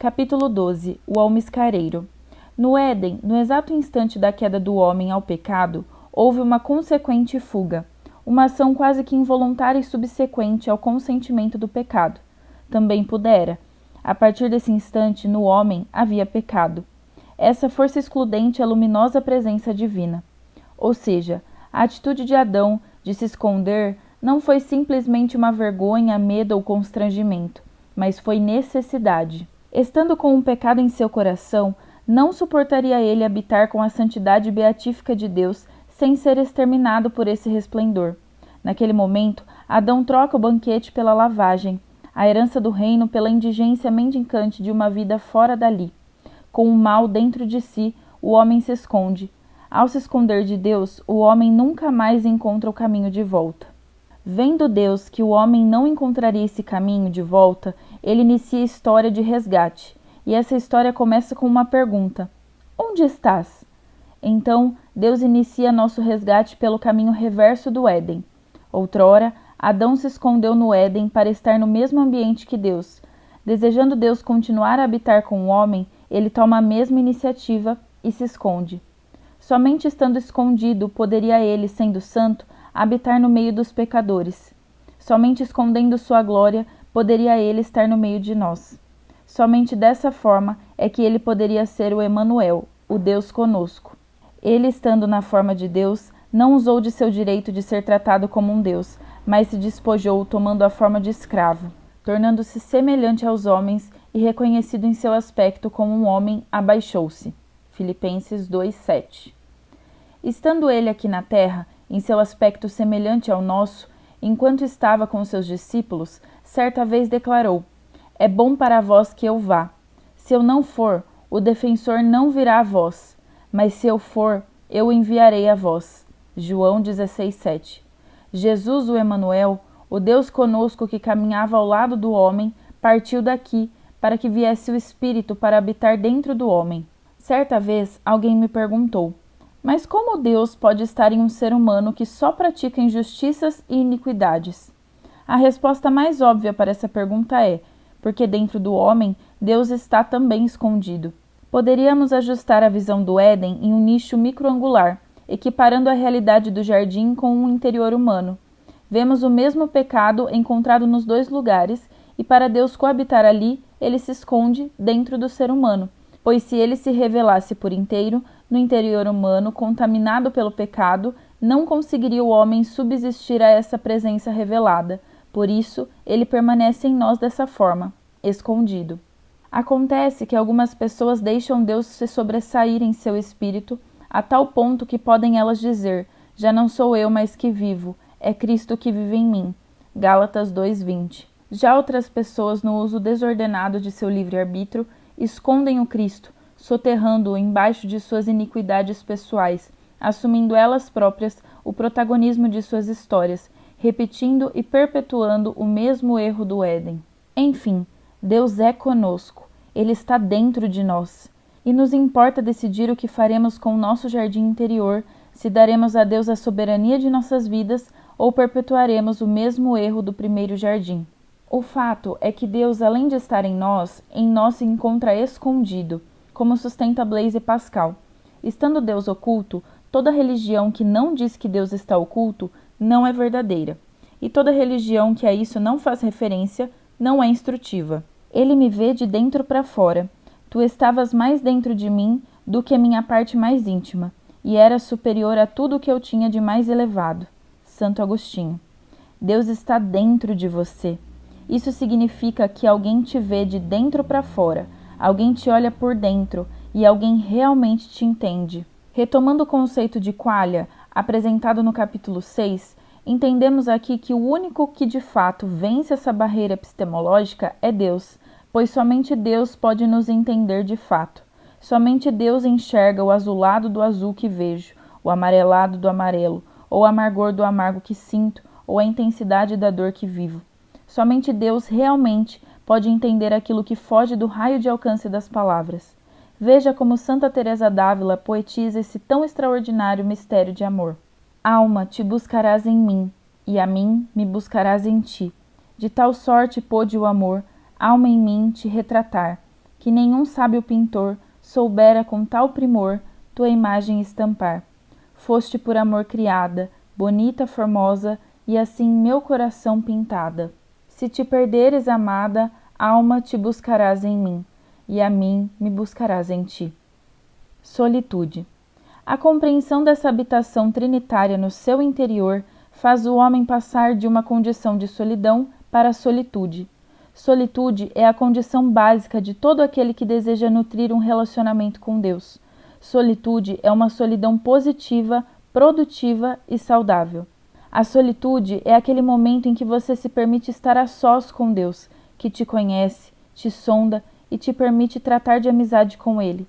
Capítulo 12. O almiscareiro. No Éden, no exato instante da queda do homem ao pecado, houve uma consequente fuga, uma ação quase que involuntária e subsequente ao consentimento do pecado. Também pudera. A partir desse instante, no homem, havia pecado. Essa força excludente é a luminosa presença divina. Ou seja, a atitude de Adão de se esconder não foi simplesmente uma vergonha, medo ou constrangimento, mas foi necessidade. Estando com o pecado em seu coração, não suportaria ele habitar com a santidade beatífica de Deus sem ser exterminado por esse resplendor. Naquele momento, Adão troca o banquete pela lavagem, a herança do reino pela indigência mendicante de uma vida fora dali. Com o mal dentro de si, o homem se esconde. Ao se esconder de Deus, o homem nunca mais encontra o caminho de volta. Vendo Deus que o homem não encontraria esse caminho de volta, ele inicia a história de resgate. E essa história começa com uma pergunta: onde estás? Então, Deus inicia nosso resgate pelo caminho reverso do Éden. Outrora, Adão se escondeu no Éden para estar no mesmo ambiente que Deus. Desejando Deus continuar a habitar com o homem, ele toma a mesma iniciativa e se esconde. Somente estando escondido poderia ele, sendo santo, habitar no meio dos pecadores. Somente escondendo sua glória poderia ele estar no meio de nós. Somente dessa forma é que ele poderia ser o Emanuel, o Deus conosco. Ele, estando na forma de Deus, não usou de seu direito de ser tratado como um Deus, mas se despojou tomando a forma de escravo, tornando-se semelhante aos homens e reconhecido em seu aspecto como um homem, abaixou-se. Filipenses 2:7. Estando ele aqui na terra, em seu aspecto semelhante ao nosso, enquanto estava com seus discípulos, certa vez declarou: é bom para vós que eu vá. Se eu não for, o defensor não virá a vós, mas se eu for, eu o enviarei a vós. João 16:7. Jesus, o Emanuel, o Deus conosco que caminhava ao lado do homem, partiu daqui para que viesse o Espírito para habitar dentro do homem. Certa vez, alguém me perguntou: mas como Deus pode estar em um ser humano que só pratica injustiças e iniquidades? A resposta mais óbvia para essa pergunta é: porque dentro do homem, Deus está também escondido. Poderíamos ajustar a visão do Éden em um nicho microangular, equiparando a realidade do jardim com um interior humano. Vemos o mesmo pecado encontrado nos dois lugares, e para Deus coabitar ali, ele se esconde dentro do ser humano, pois se ele se revelasse por inteiro, no interior humano, contaminado pelo pecado, não conseguiria o homem subsistir a essa presença revelada. Por isso, ele permanece em nós dessa forma, escondido. Acontece que algumas pessoas deixam Deus se sobressair em seu espírito, a tal ponto que podem elas dizer: já não sou eu mais que vivo, é Cristo que vive em mim. Gálatas 2:20. Já outras pessoas, no uso desordenado de seu livre-arbítrio, escondem o Cristo, soterrando-o embaixo de suas iniquidades pessoais, assumindo elas próprias o protagonismo de suas histórias, repetindo e perpetuando o mesmo erro do Éden. Enfim, Deus é conosco, Ele está dentro de nós, e nos importa decidir o que faremos com o nosso jardim interior, se daremos a Deus a soberania de nossas vidas ou perpetuaremos o mesmo erro do primeiro jardim. O fato é que Deus, além de estar em nós se encontra escondido, como sustenta Blaise Pascal. Estando Deus oculto, toda religião que não diz que Deus está oculto não é verdadeira. E toda religião que a isso não faz referência não é instrutiva. Ele me vê de dentro para fora. Tu estavas mais dentro de mim do que minha parte mais íntima, e eras superior a tudo o que eu tinha de mais elevado. Santo Agostinho. Deus está dentro de você. Isso significa que alguém te vê de dentro para fora, alguém te olha por dentro e alguém realmente te entende. Retomando o conceito de qualia, apresentado no capítulo 6, entendemos aqui que o único que de fato vence essa barreira epistemológica é Deus, pois somente Deus pode nos entender de fato. Somente Deus enxerga o azulado do azul que vejo, o amarelado do amarelo, ou o amargor do amargo que sinto, ou a intensidade da dor que vivo. Somente Deus realmente pode entender aquilo que foge do raio de alcance das palavras. Veja como Santa Teresa d'Ávila poetiza esse tão extraordinário mistério de amor. Alma, te buscarás em mim, e a mim me buscarás em ti. De tal sorte pôde o amor, alma em mim, te retratar, que nenhum sábio pintor soubera com tal primor tua imagem estampar. Foste por amor criada, bonita, formosa, e assim meu coração pintada. Se te perderes, amada, alma, te buscarás em mim, e a mim me buscarás em ti. Solitude. A compreensão dessa habitação trinitária no seu interior faz o homem passar de uma condição de solidão para a solitude. Solitude é a condição básica de todo aquele que deseja nutrir um relacionamento com Deus. Solitude é uma solidão positiva, produtiva e saudável. A solitude é aquele momento em que você se permite estar a sós com Deus, que te conhece, te sonda e te permite tratar de amizade com Ele.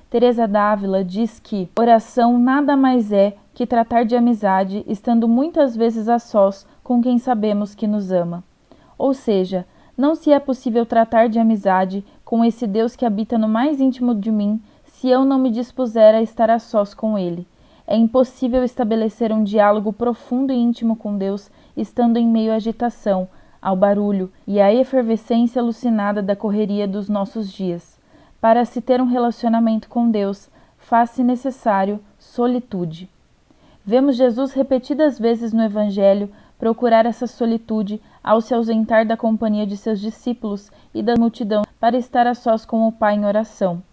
Teresa d'Ávila diz que oração nada mais é que tratar de amizade, estando muitas vezes a sós com quem sabemos que nos ama. Ou seja, não se é possível tratar de amizade com esse Deus que habita no mais íntimo de mim, se eu não me dispuser a estar a sós com Ele. É impossível estabelecer um diálogo profundo e íntimo com Deus, estando em meio à agitação, ao barulho e à efervescência alucinada da correria dos nossos dias. Para se ter um relacionamento com Deus, faz-se necessário solitude. Vemos Jesus repetidas vezes no Evangelho procurar essa solitude ao se ausentar da companhia de seus discípulos e da multidão para estar a sós com o Pai em oração.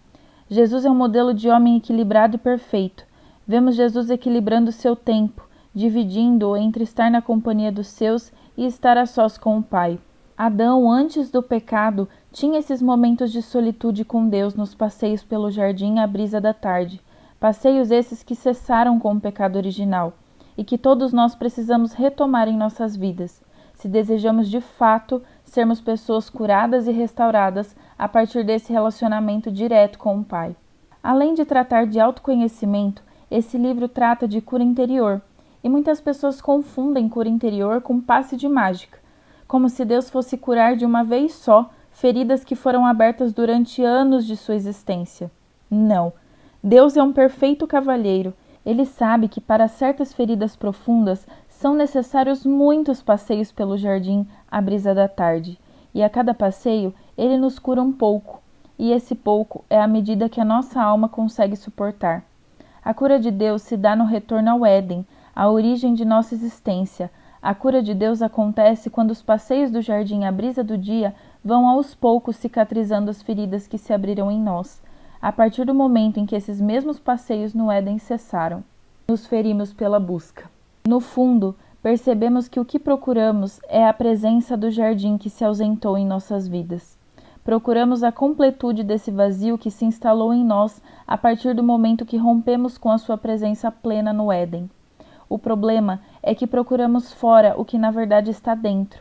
Jesus é um modelo de homem equilibrado e perfeito. Vemos Jesus equilibrando seu tempo, dividindo-o entre estar na companhia dos seus e estar a sós com o Pai. Adão, antes do pecado, tinha esses momentos de solitude com Deus nos passeios pelo jardim à brisa da tarde. Passeios esses que cessaram com o pecado original e que todos nós precisamos retomar em nossas vidas, se desejamos de fato sermos pessoas curadas e restauradas a partir desse relacionamento direto com o Pai. Além de tratar de autoconhecimento, esse livro trata de cura interior, e muitas pessoas confundem cura interior com passe de mágica, como se Deus fosse curar de uma vez só feridas que foram abertas durante anos de sua existência. Não, Deus é um perfeito cavalheiro. Ele sabe que para certas feridas profundas são necessários muitos passeios pelo jardim à brisa da tarde, e a cada passeio ele nos cura um pouco, e esse pouco é a medida que a nossa alma consegue suportar. A cura de Deus se dá no retorno ao Éden, a origem de nossa existência. A cura de Deus acontece quando os passeios do jardim à brisa do dia vão aos poucos cicatrizando as feridas que se abriram em nós, a partir do momento em que esses mesmos passeios no Éden cessaram. Nos ferimos pela busca. No fundo, percebemos que o que procuramos é a presença do jardim que se ausentou em nossas vidas. Procuramos a completude desse vazio que se instalou em nós a partir do momento que rompemos com a sua presença plena no Éden. O problema é que procuramos fora o que na verdade está dentro.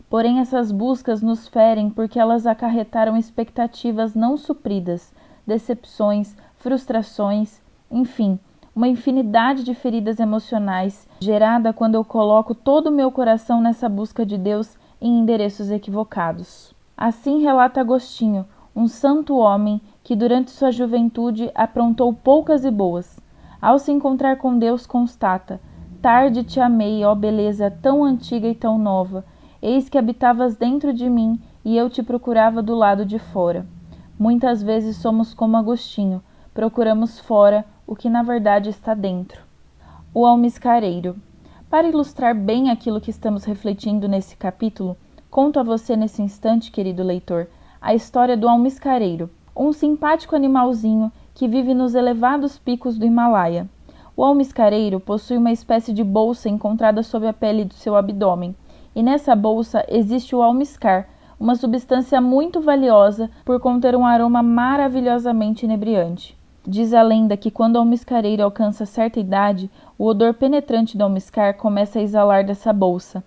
Porém, essas buscas nos ferem porque elas acarretaram expectativas não supridas, decepções, frustrações, enfim, uma infinidade de feridas emocionais gerada quando eu coloco todo o meu coração nessa busca de Deus em endereços equivocados. Assim relata Agostinho, um santo homem que durante sua juventude aprontou poucas e boas. Ao se encontrar com Deus, constata: tarde te amei, ó beleza tão antiga e tão nova. Eis que habitavas dentro de mim e eu te procurava do lado de fora. Muitas vezes somos como Agostinho, procuramos fora o que na verdade está dentro. O almiscareiro. Para ilustrar bem aquilo que estamos refletindo nesse capítulo, conto a você nesse instante, querido leitor, a história do almiscareiro, um simpático animalzinho que vive nos elevados picos do Himalaia. O almiscareiro possui uma espécie de bolsa encontrada sob a pele do seu abdômen, e nessa bolsa existe o almiscar, uma substância muito valiosa por conter um aroma maravilhosamente inebriante. Diz a lenda que quando o almiscareiro alcança certa idade, o odor penetrante do almiscar começa a exalar dessa bolsa.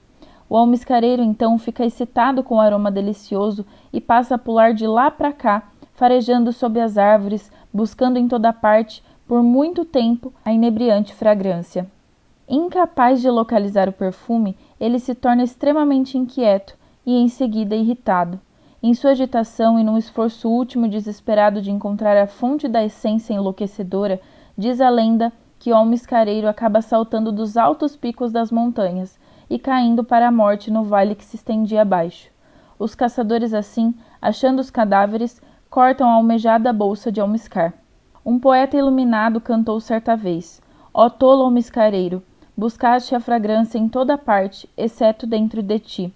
O almiscareiro então fica excitado com o aroma delicioso e passa a pular de lá para cá, farejando sob as árvores, buscando em toda parte, por muito tempo, a inebriante fragrância. Incapaz de localizar o perfume, ele se torna extremamente inquieto e em seguida irritado. Em sua agitação e num esforço último e desesperado de encontrar a fonte da essência enlouquecedora, diz a lenda que o almiscareiro acaba saltando dos altos picos das montanhas e caindo para a morte no vale que se estendia abaixo. Os caçadores assim, achando os cadáveres, cortam a almejada bolsa de almiscar. Um poeta iluminado cantou certa vez: ó tolo almiscareiro, buscaste a fragrância em toda parte, exceto dentro de ti.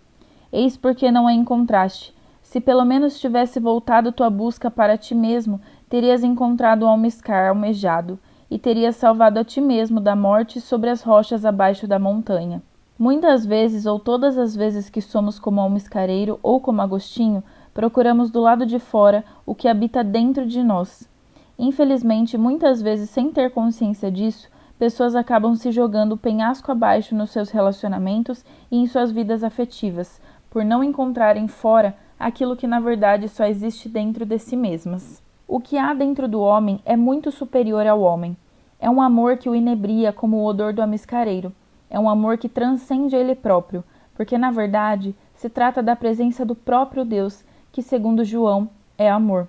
Eis porque não a encontraste. Se pelo menos tivesse voltado tua busca para ti mesmo, terias encontrado o almiscar almejado, e terias salvado a ti mesmo da morte sobre as rochas abaixo da montanha. Muitas vezes, ou todas as vezes que somos como almiscareiro ou como Agostinho, procuramos do lado de fora o que habita dentro de nós. Infelizmente, muitas vezes, sem ter consciência disso, pessoas acabam se jogando penhasco abaixo nos seus relacionamentos e em suas vidas afetivas, por não encontrarem fora aquilo que na verdade só existe dentro de si mesmas. O que há dentro do homem é muito superior ao homem. É um amor que o inebria como o odor do almiscareiro. É um amor que transcende ele próprio, porque na verdade se trata da presença do próprio Deus, que segundo João é amor.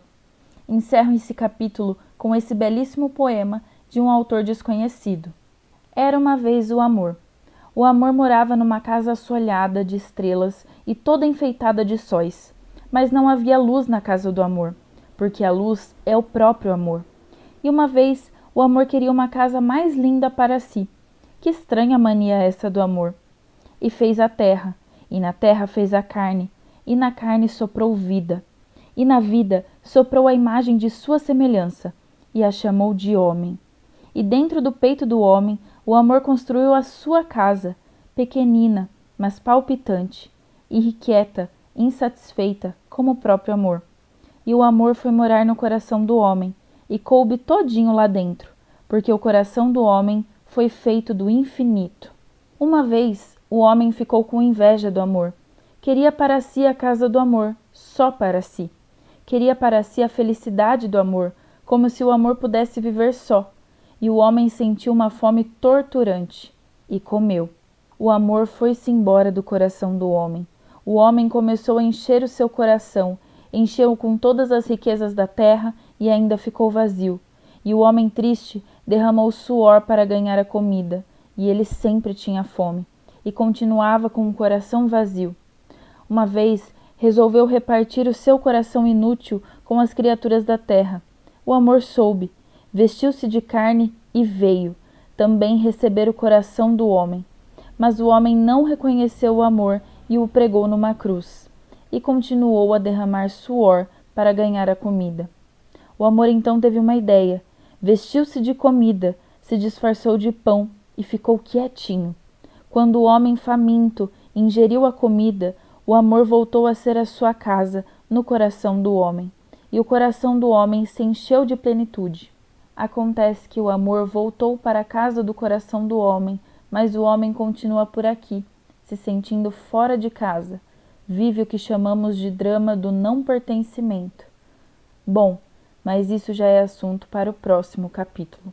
Encerro esse capítulo com esse belíssimo poema de um autor desconhecido. Era uma vez o amor. O amor morava numa casa assolada de estrelas e toda enfeitada de sóis. Mas não havia luz na casa do amor, porque a luz é o próprio amor. E uma vez o amor queria uma casa mais linda para si. Que estranha mania essa do amor! E fez a terra, e na terra fez a carne, e na carne soprou vida. E na vida soprou a imagem de sua semelhança, e a chamou de homem. E dentro do peito do homem, o amor construiu a sua casa, pequenina, mas palpitante, irrequieta, insatisfeita, como o próprio amor. E o amor foi morar no coração do homem, e coube todinho lá dentro, porque o coração do homem foi feito do infinito. Uma vez, o homem ficou com inveja do amor. Queria para si a casa do amor, só para si. Queria para si a felicidade do amor, como se o amor pudesse viver só. E o homem sentiu uma fome torturante, e comeu. O amor foi-se embora do coração do homem. O homem começou a encher o seu coração, encheu-o com todas as riquezas da terra e ainda ficou vazio. E o homem triste derramou suor para ganhar a comida, e ele sempre tinha fome, e continuava com o coração vazio. Uma vez resolveu repartir o seu coração inútil com as criaturas da terra. O amor soube, vestiu-se de carne e veio também receber o coração do homem. Mas o homem não reconheceu o amor e o pregou numa cruz, e continuou a derramar suor para ganhar a comida. O amor então teve uma ideia, vestiu-se de comida, se disfarçou de pão e ficou quietinho. Quando o homem faminto ingeriu a comida, o amor voltou a ser a sua casa no coração do homem, e o coração do homem se encheu de plenitude. Acontece que o amor voltou para a casa do coração do homem, mas o homem continua por aqui, se sentindo fora de casa. Vive o que chamamos de drama do não pertencimento. Bom, mas isso já é assunto para o próximo capítulo.